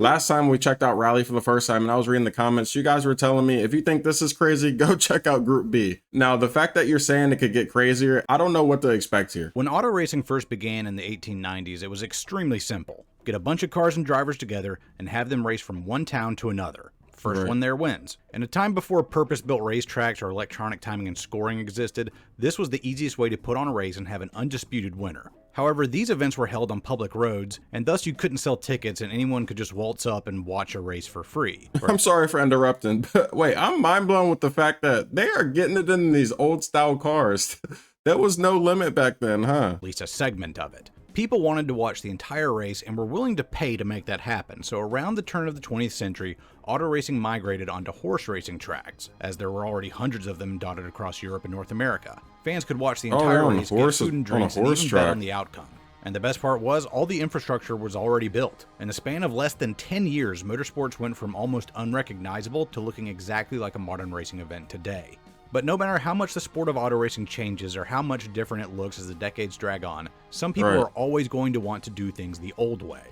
Last time we checked out Rally for the first time and I was reading the comments, you guys were telling me, if you think this is crazy, go check out Group B. Now, the fact that you're saying it could get crazier, I don't know what to expect here. When auto racing first began in the 1890s, it was extremely simple. Get a bunch of cars and drivers together and have them race from one town to another. First one there wins. In a time before purpose-built racetracks or electronic timing and scoring existed, this was the easiest way to put on a race and have an undisputed winner. However, these events were held on public roads, and thus you couldn't sell tickets and anyone could just waltz up and watch a race for free. I'm sorry for interrupting, but wait, I'm mind blown with the fact that they are getting it in these old style cars. There was no limit back then, huh? At least a segment of it. People wanted to watch the entire race and were willing to pay to make that happen, so around the turn of the 20th century, auto racing migrated onto horse racing tracks, as there were already hundreds of them dotted across Europe and North America. Fans could watch the entire race, get food and drinks, and even bet on the outcome. And the best part was, all the infrastructure was already built. In a span of less than 10 years, motorsports went from almost unrecognizable to looking exactly like a modern racing event today. But no matter how much the sport of auto racing changes or how much different it looks as the decades drag on, some people are always going to want to do things the old way.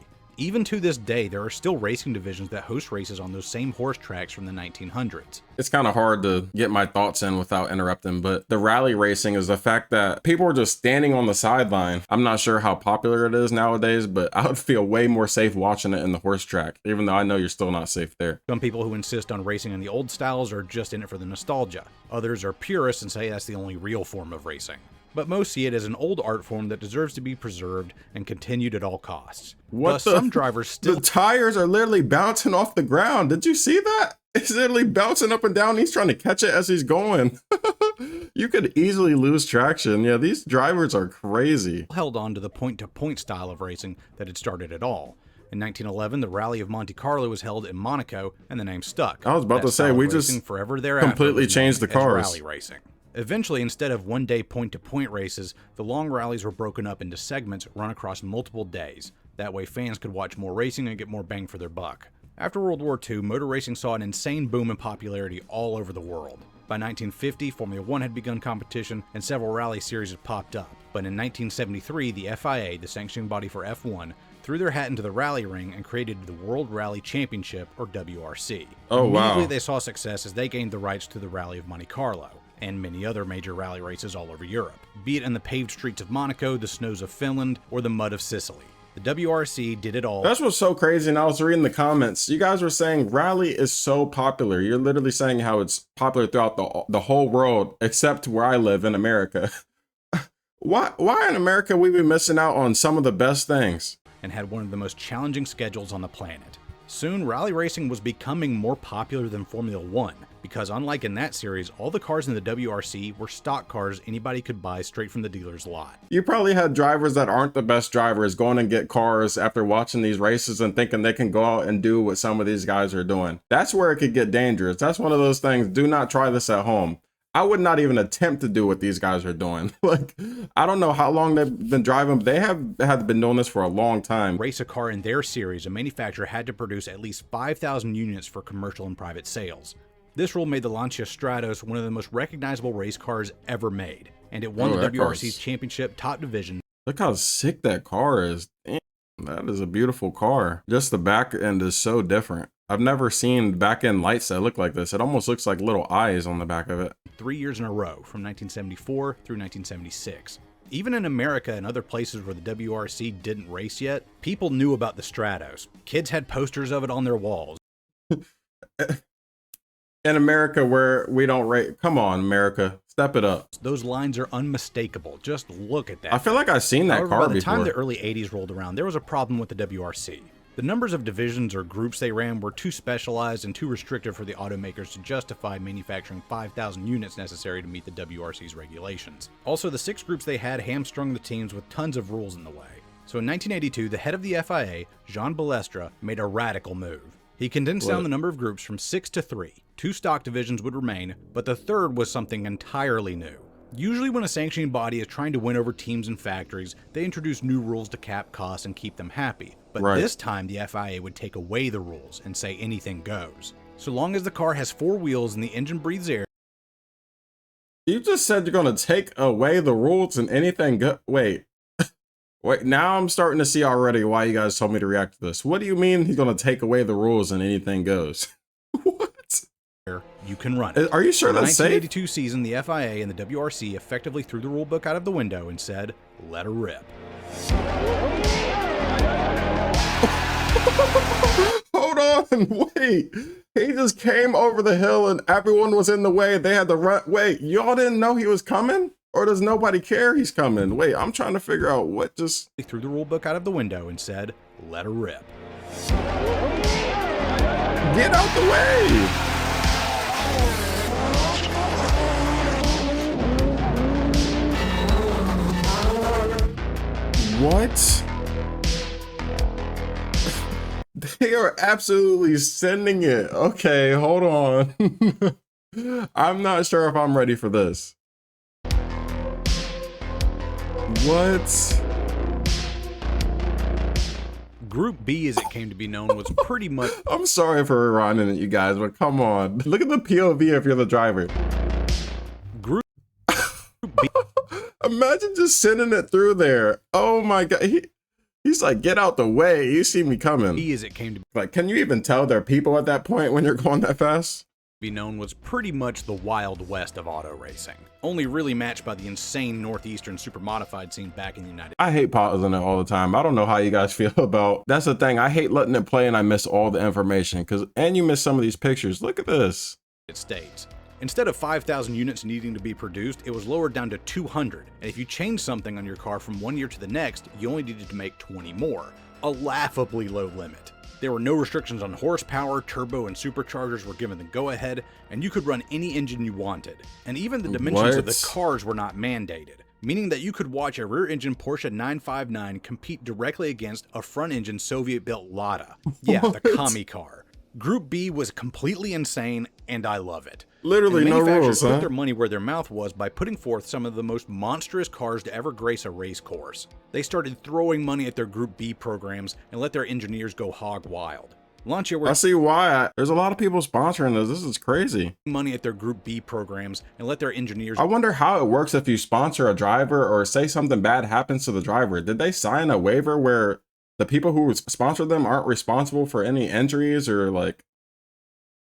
Even to this day, there are still racing divisions that host races on those same horse tracks from the 1900s. It's kind of hard to get my thoughts in without interrupting, but the rally racing is the fact that people are just standing on the sideline. I'm not sure how popular it is nowadays, but I would feel way more safe watching it in the horse track, even though I know you're still not safe there. Some people who insist on racing in the old styles are just in it for the nostalgia. Others are purists and say that's the only real form of racing. But most see it as an old art form that deserves to be preserved and continued at all costs. Thus, some drivers still... The tires are literally bouncing off the ground. Did you see that? It's literally bouncing up and down. He's trying to catch it as he's going. You could easily lose traction. Yeah, these drivers are crazy. Held on to the point-to-point style of racing that had started it all. In 1911, the Rally of Monte Carlo was held in Monaco, and the name stuck. I was about to say, we just forever thereafter completely changed the cars. Rally racing. Eventually, instead of one-day point-to-point races, the long rallies were broken up into segments run across multiple days. That way fans could watch more racing and get more bang for their buck. After World War II, motor racing saw an insane boom in popularity all over the world. By 1950, Formula One had begun competition and several rally series had popped up. But in 1973, the FIA, the sanctioning body for F1, threw their hat into the rally ring and created the World Rally Championship, or WRC. Immediately they saw success as they gained the rights to the Rally of Monte Carlo and many other major rally races all over Europe, be it in the paved streets of Monaco, the snows of Finland, or the mud of Sicily. The WRC did it all. That's what's so crazy, and I was reading the comments. You guys were saying rally is so popular. You're literally saying how it's popular throughout the whole world, except where I live in America. Why in America we be missing out on some of the best things? And had one of the most challenging schedules on the planet. Soon, rally racing was becoming more popular than Formula One, because unlike in that series, all the cars in the WRC were stock cars anybody could buy straight from the dealer's lot. You probably had drivers that aren't the best drivers going and get cars after watching these races and thinking they can go out and do what some of these guys are doing. That's where it could get dangerous. That's one of those things. Do not try this at home. I would not even attempt to do what these guys are doing. Like, I don't know how long they've been driving, but they have been doing this for a long time. Race a car in their series, a manufacturer had to produce at least 5,000 units for commercial and private sales. This rule made the Lancia Stratos one of the most recognizable race cars ever made, and it won the WRC's championship top division. Look how sick that car is. Damn, that is a beautiful car. Just the back end is so different. I've never seen back end lights that look like this. It almost looks like little eyes on the back of it. 3 years in a row, from 1974 through 1976. Even in America and other places where the WRC didn't race yet, people knew about the Stratos. Kids had posters of it on their walls. In America where we don't race, come on, America, step it up. Those lines are unmistakable. Just look at that. I feel like I've seen that car before. By the time the early 80s rolled around, there was a problem with the WRC. The numbers of divisions or groups they ran were too specialized and too restrictive for the automakers to justify manufacturing 5,000 units necessary to meet the WRC's regulations. Also, the 6 groups they had hamstrung the teams with tons of rules in the way. So in 1982, the head of the FIA, Jean Balestre, made a radical move. He condensed down the number of groups from 6 to 3. 2 stock divisions would remain, but the third was something entirely new. Usually when a sanctioning body is trying to win over teams and factories, they introduce new rules to cap costs and keep them happy. But this time the FIA would take away the rules and say anything goes. So long as the car has 4 wheels and the engine breathes air. You just said you're going to take away the rules and anything go- Wait. Wait, now I'm starting to see already why you guys told me to react to this. What do you mean he's going to take away the rules and anything goes? What? You can run it. Are you sure that's safe? In the 1982 season, the FIA and the WRC effectively threw the rule book out of the window and said, let her rip. Hold on, wait. He just came over the hill and everyone was in the way. They had to run. Wait, y'all didn't know he was coming? Or does nobody care he's coming? Wait, I'm trying to figure out what just... They threw the rule book out of the window and said, let her rip. Get out the way! What? They are absolutely sending it. Okay, hold on. I'm not sure if I'm ready for this. What? Group B, as it came to be known, was pretty much... I'm sorry for rewinding it, you guys, but come on. Look at the POV if you're the driver. Group B. Imagine just sending it through there. Oh my God. He's like, get out the way. You see me coming. B, as it came to like, can you even tell there are people at that point when you're going that fast? Be known was pretty much the Wild West of auto racing, only really matched by the insane northeastern super modified scene back in the United States. I hate pausing it all the time. I don't know how you guys feel about that's the thing. I hate letting it play and I miss all the information and you miss some of these pictures. Look at this. Instead of 5,000 units needing to be produced, it was lowered down to 200. And if you changed something on your car from one year to the next, you only needed to make 20 more. A laughably low limit. There were no restrictions on horsepower, turbo, and superchargers were given the go-ahead, and you could run any engine you wanted. And even the dimensions of the cars were not mandated, meaning that you could watch a rear-engine Porsche 959 compete directly against a front-engine Soviet-built Lada. Yeah, the commie car. Group B was completely insane, and I love it. Literally no rules, put their money where their mouth was by putting forth some of the most monstrous cars to ever grace a race course. They started throwing money at their Group B programs and let their engineers go hog wild. I see why. There's a lot of people sponsoring this. This is crazy. Money at their Group B programs and let their engineers... I wonder how it works if you sponsor a driver or say something bad happens to the driver. Did they sign a waiver where the people who sponsor them aren't responsible for any injuries or like...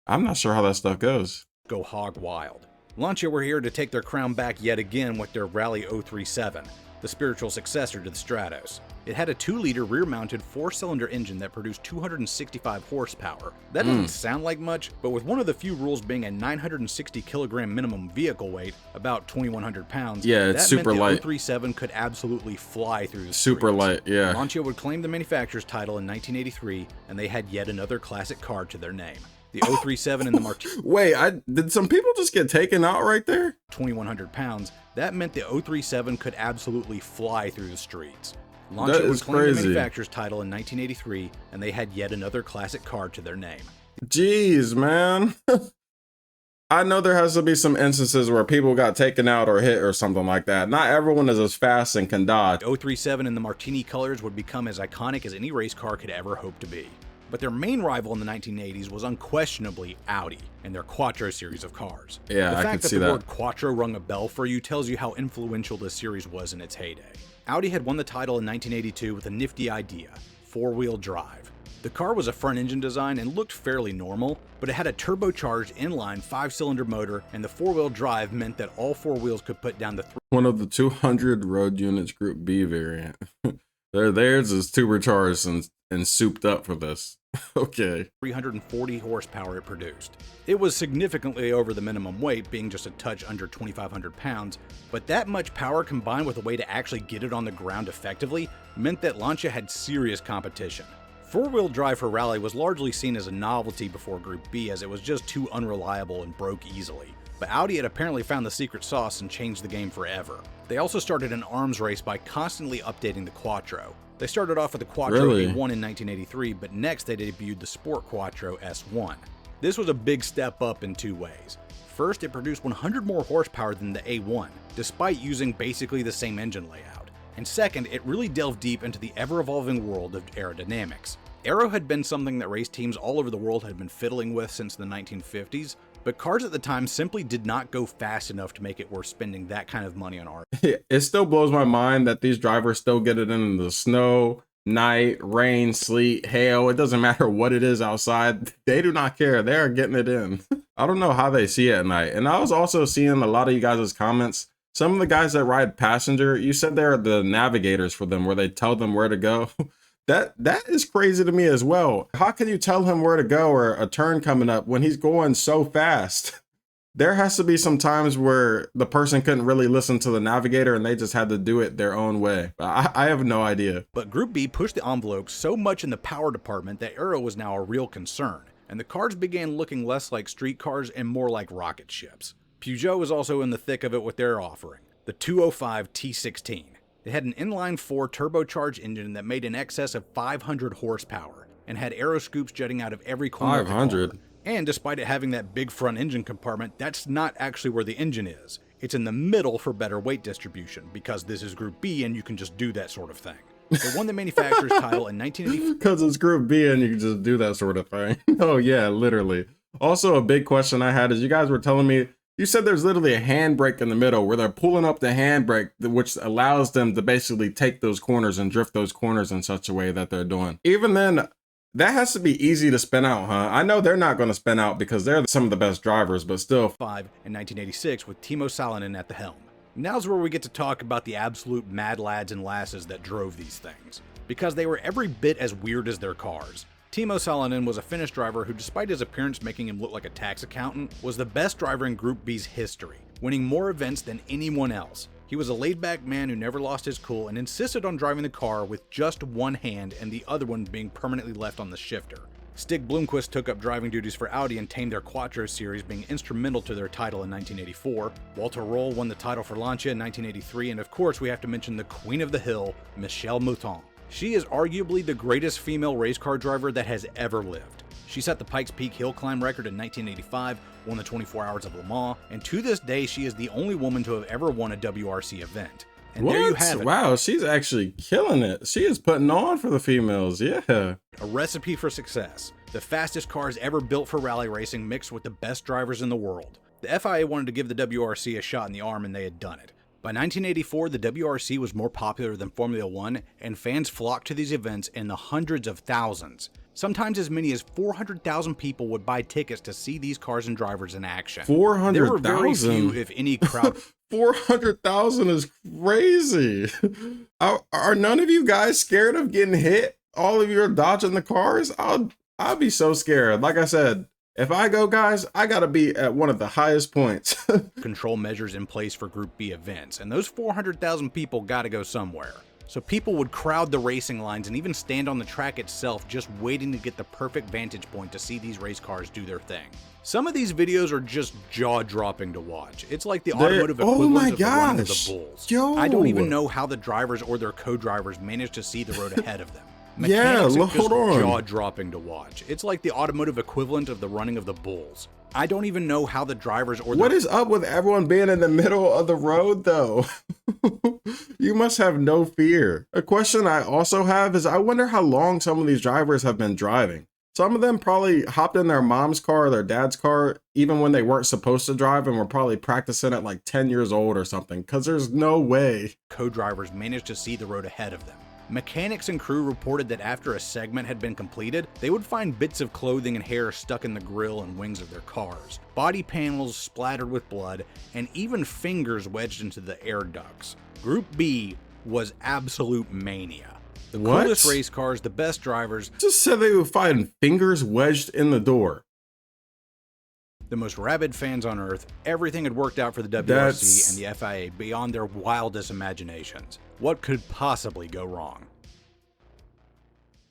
I'm not sure how that stuff goes. Go hog wild. Lancia were here to take their crown back yet again with their Rally 037, the spiritual successor to the Stratos. It had a 2-liter rear-mounted 4-cylinder engine that produced 265 horsepower. That doesn't sound like much, but with one of the few rules being a 960 kilogram minimum vehicle weight, about 2,100 pounds, yeah, it's super meant the light. 037 could absolutely fly through the super streets. Light, yeah. Lancia would claim the manufacturer's title in 1983, and they had yet another classic car to their name. The 037 and the Martini. Wait, did some people just get taken out right there? 2,100 pounds. That meant the 037 could absolutely fly through the streets. That Lancia would is claim crazy. the manufacturer's title in 1983, and they had yet another classic car to their name. Jeez, man. I know there has to be some instances where people got taken out or hit or something like that. Not everyone is as fast and can dodge. The 037 and the Martini colors would become as iconic as any race car could ever hope to be. But their main rival in the 1980s was unquestionably Audi and their Quattro series of cars. Yeah, I could see that. The fact that the word Quattro rung a bell for you tells you how influential this series was in its heyday. Audi had won the title in 1982 with a nifty idea: four-wheel drive. The car was a front-engine design and looked fairly normal, but it had a turbocharged inline 5-cylinder motor, and the four-wheel drive meant that all four wheels could put down the... One of the 200 road units Group B variant. Theirs is turbocharged and souped up for this. Okay. 340 horsepower it produced. It was significantly over the minimum weight, being just a touch under 2,500 pounds, but that much power combined with a way to actually get it on the ground effectively meant that Lancia had serious competition. Four-wheel drive for rally was largely seen as a novelty before Group B, as it was just too unreliable and broke easily. But Audi had apparently found the secret sauce and changed the game forever. They also started an arms race by constantly updating the Quattro. They started off with the Quattro A1 in 1983, but next they debuted the Sport Quattro S1. This was a big step up in two ways. First, it produced 100 more horsepower than the A1, despite using basically the same engine layout. And second, it really delved deep into the ever-evolving world of aerodynamics. Aero had been something that race teams all over the world had been fiddling with since the 1950s, but cars at the time simply did not go fast enough to make it worth spending that kind of money on art. It still blows my mind that these drivers still get it in the snow, night, rain, sleet, hail. It doesn't matter what it is outside. They do not care. They are getting it in. I don't know how they see it at night. And I was also seeing a lot of you guys' comments. Some of the guys that ride passenger, you said they're the navigators for them, where they tell them where to go. That is crazy to me as well. How can you tell him where to go or a turn coming up when he's going so fast? There has to be some times where the person couldn't really listen to the navigator and they just had to do it their own way. I have no idea. But Group B pushed the envelope so much in the power department that aero was now a real concern, and the cars began looking less like street cars and more like rocket ships. Peugeot was also in the thick of it with their offering, the 205 T16. It had an inline-4 turbocharged engine that made in excess of 500 horsepower and had aero scoops jutting out of every corner. 500? And despite it having that big front engine compartment, that's not actually where the engine is. It's in the middle for better weight distribution, because this is Group B and you can just do that sort of thing. It won the manufacturer's title in 1984. Because it's Group B and you can just do that sort of thing. Oh yeah, literally. Also, a big question I had is you guys were telling me, you said there's literally a handbrake in the middle where they're pulling up the handbrake, which allows them to basically take those corners and drift those corners in such a way that they're doing. Even then, that has to be easy to spin out, huh? I know they're not going to spin out because they're some of the best drivers, but still. 5 in 1986 with Timo Salonen at the helm. Now's where we get to talk about the absolute mad lads and lasses that drove these things, because they were every bit as weird as their cars. Timo Salonen was a Finnish driver who, despite his appearance making him look like a tax accountant, was the best driver in Group B's history, winning more events than anyone else. He was a laid-back man who never lost his cool and insisted on driving the car with just one hand and the other one being permanently left on the shifter. Stig Blomqvist took up driving duties for Audi and tamed their Quattro series, being instrumental to their title in 1984. Walter Roll won the title for Lancia in 1983, and of course we have to mention the Queen of the Hill, Michèle Mouton. She is arguably the greatest female race car driver that has ever lived. She set the Pikes Peak hill climb record in 1985, won the 24 Hours of Le Mans, and to this day she is the only woman to have ever won a WRC event. And what? There you have it. Wow, she's actually killing it. She is putting on for the females, yeah. A recipe for success. The fastest cars ever built for rally racing mixed with the best drivers in the world. The FIA wanted to give the WRC a shot in the arm and they had done it. By 1984, the WRC was more popular than Formula One, and fans flocked to these events in the hundreds of thousands. Sometimes as many as 400,000 people would buy tickets to see these cars and drivers in action. 400,000? There were very few, if any, crowd. 400,000 is crazy. Are none of you guys scared of getting hit? All of you are dodging the cars? I'll be so scared. Like I said, if I go, guys, I gotta be at one of the highest points. Control measures in place for Group B events, and those 400,000 people gotta go somewhere. So people would crowd the racing lines and even stand on the track itself just waiting to get the perfect vantage point to see these race cars do their thing. Some of these videos are just jaw-dropping to watch. It's like the automotive equivalent of the run of the bulls. Yo. I don't even know how the drivers or their co-drivers managed to see the road ahead of them. Yeah, Mechanics are just hold on. jaw-dropping to watch. It's like the automotive equivalent of the running of the bulls. I don't even know how the drivers or What is up with everyone being in the middle of the road, though? You must have no fear. A question I also have is I wonder how long some of these drivers have been driving. Some of them probably hopped in their mom's car or their dad's car even when they weren't supposed to drive and were probably practicing at like 10 years old or something, because there's no way. Co-drivers managed to see the road ahead of them. Mechanics and crew reported that after a segment had been completed, they would find bits of clothing and hair stuck in the grille and wings of their cars, body panels splattered with blood, and even fingers wedged into the air ducts. Group B was absolute mania. The coolest race cars, the best drivers. Just said they would find fingers wedged in the door. The most rabid fans on earth. Everything had worked out for the WRC and the FIA beyond their wildest imaginations. What could possibly go wrong?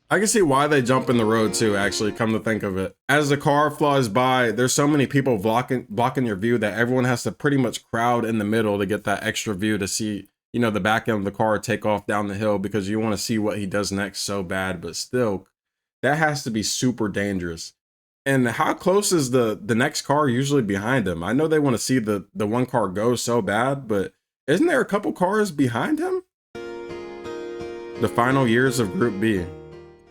I can see why they jump in the road too, actually, come to think of it. As the car flies by, there's so many people blocking your view that everyone has to pretty much crowd in the middle to get that extra view to see, you know, the back end of the car take off down the hill, because you want to see what he does next so bad. But still, that has to be super dangerous. And how close is the next car usually behind him? I know they want to see the one car go so bad, but isn't there a couple cars behind him? The final years of Group B.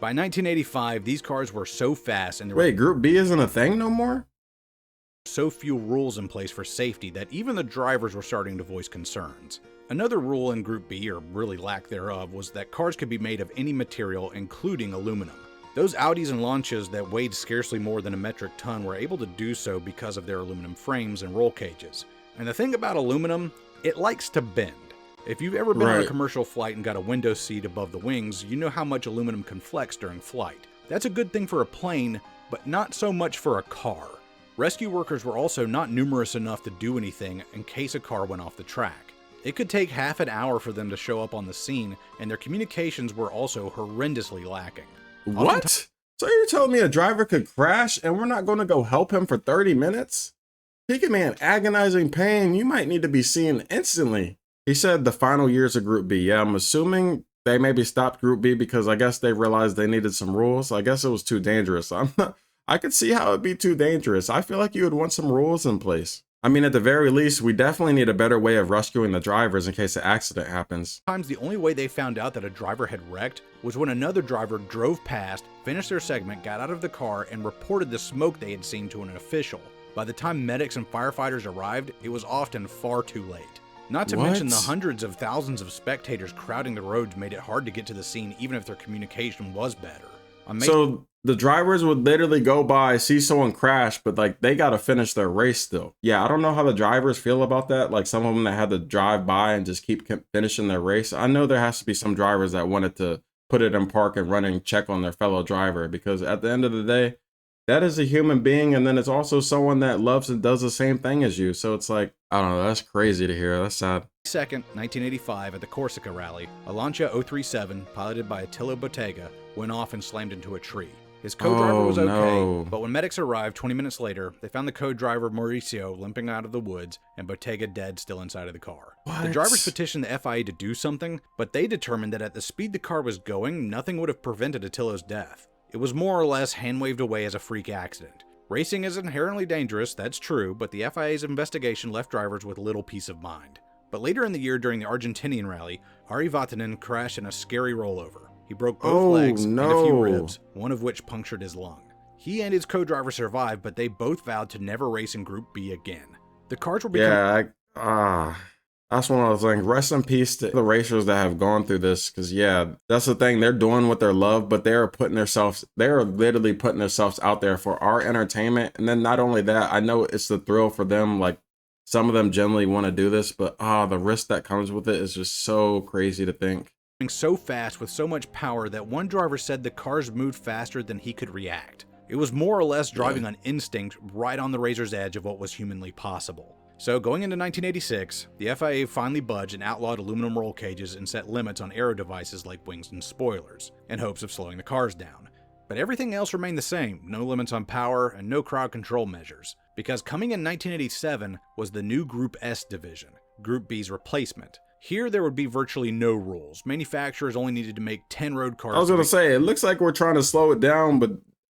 By 1985, these cars were so fast and Wait, Group B isn't a thing no more? So few rules in place for safety that even the drivers were starting to voice concerns. Another rule in Group B, or really lack thereof, was that cars could be made of any material, including aluminum. Those Audis and Lancias that weighed scarcely more than a metric ton were able to do so because of their aluminum frames and roll cages. And the thing about aluminum, it likes to bend. If you've ever been on a commercial flight and got a window seat above the wings, you know how much aluminum can flex during flight. That's a good thing for a plane, but not so much for a car. Rescue workers were also not numerous enough to do anything in case a car went off the track. It could take half an hour for them to show up on the scene, and their communications were also horrendously lacking. What? So you're telling me a driver could crash and we're not going to go help him for 30 minutes? He can be in agonizing pain. You might need to be seen instantly. He said the final years of Group B. Yeah, I'm assuming they maybe stopped Group B because I guess they realized they needed some rules. I guess it was too dangerous. I could see how it'd be too dangerous. I feel like you would want some rules in place. I mean, at the very least, we definitely need a better way of rescuing the drivers in case an accident happens. Sometimes the only way they found out that a driver had wrecked was when another driver drove past, finished their segment, got out of the car, and reported the smoke they had seen to an official. By the time medics and firefighters arrived, it was often far too late. Not to mention the hundreds of thousands of spectators crowding the roads made it hard to get to the scene even if their communication was better. So the drivers would literally go by, see someone crash, but like they got to finish their race still. Yeah, I don't know how the drivers feel about that. Like some of them that had to drive by and just keep finishing their race. I know there has to be some drivers that wanted to put it in park and run and check on their fellow driver, because at the end of the day, that is a human being. And then it's also someone that loves and does the same thing as you. So it's like, I don't know. That's crazy to hear. That's sad. 2nd, 1985, at the Corsica rally, a Lancia 037, piloted by Attila Bottega, went off and slammed into a tree. His co-driver was okay, but when medics arrived 20 minutes later, they found the co-driver Mauricio limping out of the woods and Bottega dead still inside of the car. What? The drivers petitioned the FIA to do something, but they determined that at the speed the car was going, nothing would have prevented Attila's death. It was more or less hand-waved away as a freak accident. Racing is inherently dangerous, that's true, but the FIA's investigation left drivers with little peace of mind. But later in the year during the Argentinian rally, Ari Vatanen crashed in a scary rollover. He broke both legs and a few ribs, one of which punctured his lung. He and his co-driver survived, but they both vowed to never race in Group B again. The cars were becoming... That's one of those things. Rest in peace to the racers that have gone through this, because yeah, that's the thing. They're doing what they love, but they're literally putting themselves out there for our entertainment. And then not only that, I know it's the thrill for them. Like some of them generally want to do this, but the risk that comes with it is just so crazy to think. So fast with so much power that one driver said the cars moved faster than he could react. It was more or less driving on instinct, right on the razor's edge of what was humanly possible. So going into 1986, the FIA finally budged and outlawed aluminum roll cages and set limits on aero devices like wings and spoilers, in hopes of slowing the cars down. But everything else remained the same, no limits on power and no crowd control measures, because coming in 1987 was the new Group S division, Group B's replacement. Here, there would be virtually no rules. Manufacturers only needed to make 10 road cars. I was going to say, it looks like we're trying to slow it down, but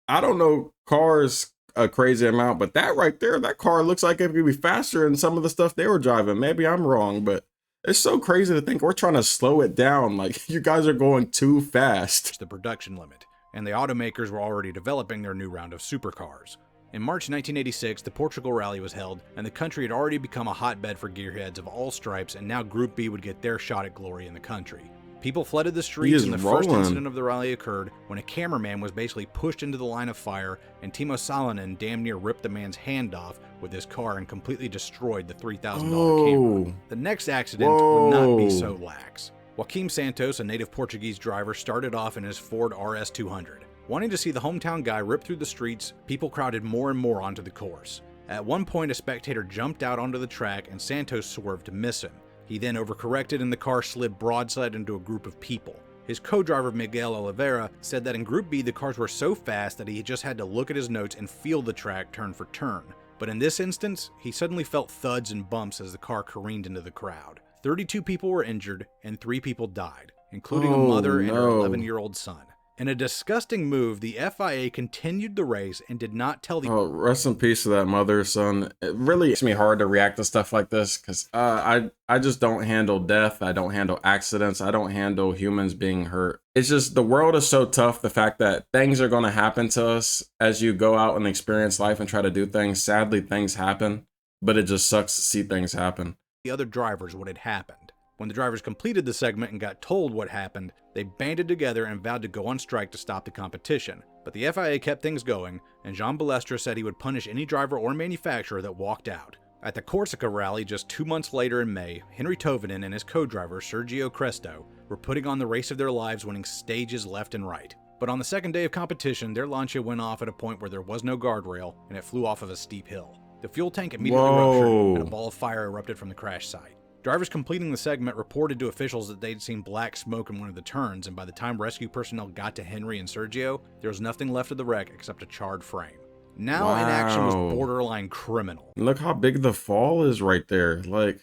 I don't know cars a crazy amount, but that right there, that car looks like it could be faster than some of the stuff they were driving. Maybe I'm wrong, but it's so crazy to think we're trying to slow it down. Like, you guys are going too fast. The production limit, and the automakers were already developing their new round of supercars. In March 1986, the Portugal Rally was held, and the country had already become a hotbed for gearheads of all stripes, and now Group B would get their shot at glory in the country. People flooded the streets, and the first incident of the rally occurred when a cameraman was basically pushed into the line of fire, and Timo Salonen damn near ripped the man's hand off with his car and completely destroyed the $3,000 camera. The next accident would not be so lax. Joaquim Santos, a native Portuguese driver, started off in his Ford RS200. Wanting to see the hometown guy rip through the streets, people crowded more and more onto the course. At one point, a spectator jumped out onto the track and Santos swerved to miss him. He then overcorrected and the car slid broadside into a group of people. His co-driver Miguel Oliveira said that in Group B the cars were so fast that he just had to look at his notes and feel the track turn for turn. But in this instance, he suddenly felt thuds and bumps as the car careened into the crowd. 32 people were injured and 3 people died, including a mother and her 11-year-old son. In a disgusting move, the FIA continued the race and did not tell the... Oh, rest in peace to that mother, son. It really makes me hard to react to stuff like this because I just don't handle death. I don't handle accidents. I don't handle humans being hurt. It's just the world is so tough. The fact that things are going to happen to us as you go out and experience life and try to do things. Sadly, things happen, but it just sucks to see things happen. The other drivers what had happened. When the drivers completed the segment and got told what happened, they banded together and vowed to go on strike to stop the competition. But the FIA kept things going, and Jean Balestre said he would punish any driver or manufacturer that walked out. At the Corsica rally just 2 months later in May, Henry Tovinen and his co-driver Sergio Cresto were putting on the race of their lives, winning stages left and right. But on the second day of competition, their Lancia went off at a point where there was no guardrail, and it flew off of a steep hill. The fuel tank immediately ruptured, and a ball of fire erupted from the crash site. Drivers completing the segment reported to officials that they'd seen black smoke in one of the turns, and by the time rescue personnel got to Henry and Sergio, there was nothing left of the wreck except a charred frame. Now inaction was borderline criminal. Look how big the fall is right there. Like,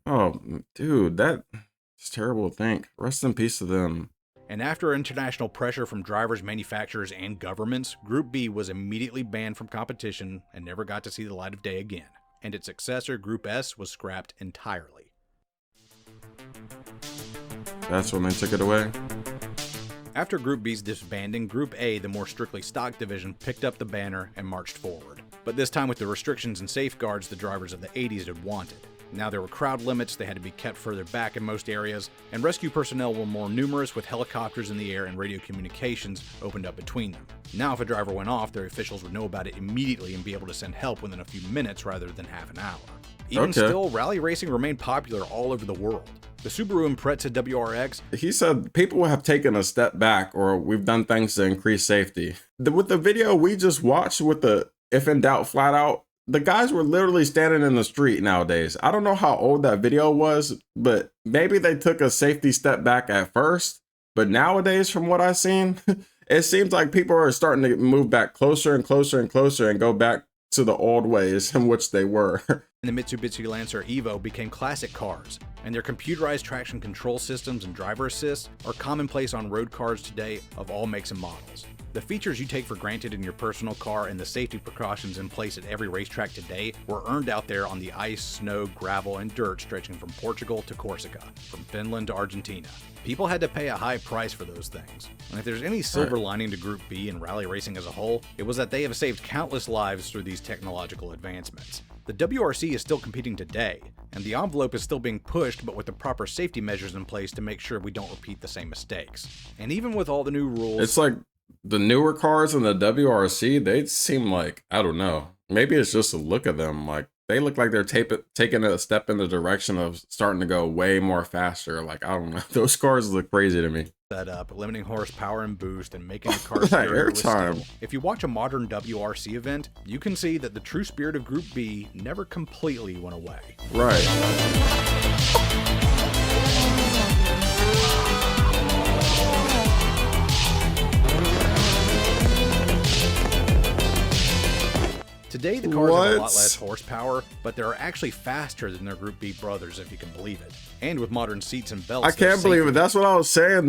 oh, dude, that's terrible to think. Rest in peace to them. And after international pressure from drivers, manufacturers, and governments, Group B was immediately banned from competition and never got to see the light of day again. And its successor, Group S, was scrapped entirely. That's when they took it away? After Group B's disbanding, Group A, the more strictly stock division, picked up the banner and marched forward. But this time with the restrictions and safeguards the drivers of the 80s had wanted. Now there were crowd limits, they had to be kept further back in most areas, and rescue personnel were more numerous with helicopters in the air and radio communications opened up between them. Now if a driver went off, their officials would know about it immediately and be able to send help within a few minutes rather than half an hour. Even still, rally racing remained popular all over the world. The Subaru Impreza WRX. He said people have taken a step back, or we've done things to increase safety. With the video we just watched with the if in doubt flat out, the guys were literally standing in the street nowadays. I don't know how old that video was, but maybe they took a safety step back at first. But nowadays, from what I've seen, it seems like people are starting to move back closer and closer and closer and go back to the old ways in which they were. And the Mitsubishi Lancer Evo became classic cars, and their computerized traction control systems and driver assist are commonplace on road cars today of all makes and models. The features you take for granted in your personal car and the safety precautions in place at every racetrack today were earned out there on the ice, snow, gravel, and dirt stretching from Portugal to Corsica, from Finland to Argentina. People had to pay a high price for those things. And if there's any silver lining to Group B and rally racing as a whole, it was that they have saved countless lives through these technological advancements. The WRC is still competing today, and the envelope is still being pushed, but with the proper safety measures in place to make sure we don't repeat the same mistakes. And even with all the new rules... It's like the newer cars in the WRC, they seem like, I don't know, maybe it's just a look of them. Like, they look like they're taking a step in the direction of starting to go way more faster. Like, I don't know. Those cars look crazy to me. Set up, limiting horsepower and boost, and making the car scarier with steel. If you watch a modern WRC event, you can see that the true spirit of Group B never completely went away. Right. Today, the cars have a lot less horsepower, but they're actually faster than their Group B brothers, if you can believe it. And with modern seats and belts, I can't believe it. That's what I was saying.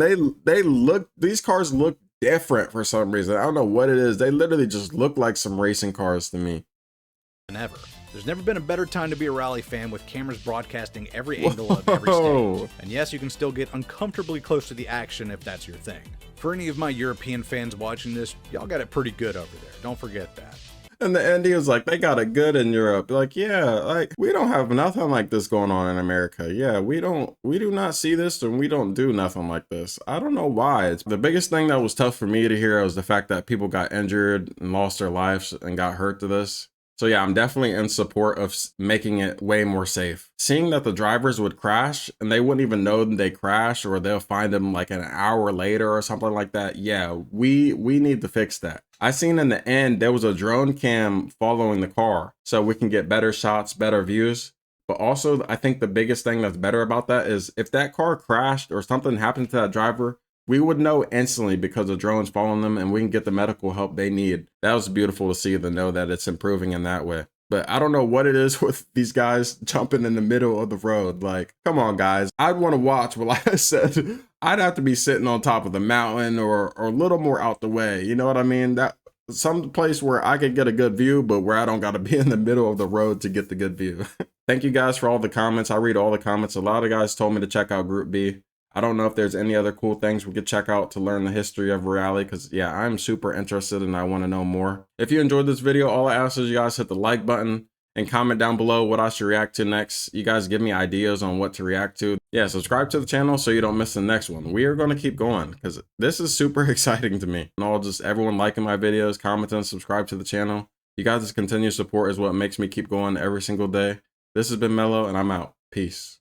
These cars look different for some reason. I don't know what it is. They literally just look like some racing cars to me. Than ever. There's never been a better time to be a rally fan with cameras broadcasting every angle of every stage. And yes, you can still get uncomfortably close to the action if that's your thing. For any of my European fans watching this, y'all got it pretty good over there. Don't forget that. And the end, he was like, they got it good in Europe. Like, yeah, like we don't have nothing like this going on in America. Yeah, we do not see this, and we don't do nothing like this. I don't know why. It's the biggest thing that was tough for me to hear was the fact that people got injured and lost their lives and got hurt to this. So yeah, I'm definitely in support of making it way more safe. Seeing that the drivers would crash and they wouldn't even know they crashed, or they'll find them like an hour later or something like that. Yeah, we need to fix that. I seen in the end, there was a drone cam following the car so we can get better shots, better views. But also, I think the biggest thing that's better about that is if that car crashed or something happened to that driver, we would know instantly because the drone's following them and we can get the medical help they need. That was beautiful to see, to know that it's improving in that way. But I don't know what it is with these guys jumping in the middle of the road. Like, come on, guys. I'd want to watch, well, like I said, I'd have to be sitting on top of the mountain or a little more out the way. You know what I mean? That some place where I could get a good view, but where I don't got to be in the middle of the road to get the good view. Thank you guys for all the comments. I read all the comments. A lot of guys told me to check out Group B. I don't know if there's any other cool things we could check out to learn the history of rally, because yeah, I'm super interested and I want to know more. If you enjoyed this video, all I ask is you guys hit the like button and comment down below what I should react to next. You guys give me ideas on what to react to. Yeah, subscribe to the channel so you don't miss the next one. We are going to keep going because this is super exciting to me. And all just everyone liking my videos, commenting, subscribe to the channel. You guys' continued support is what makes me keep going every single day. This has been Mello and I'm out. Peace.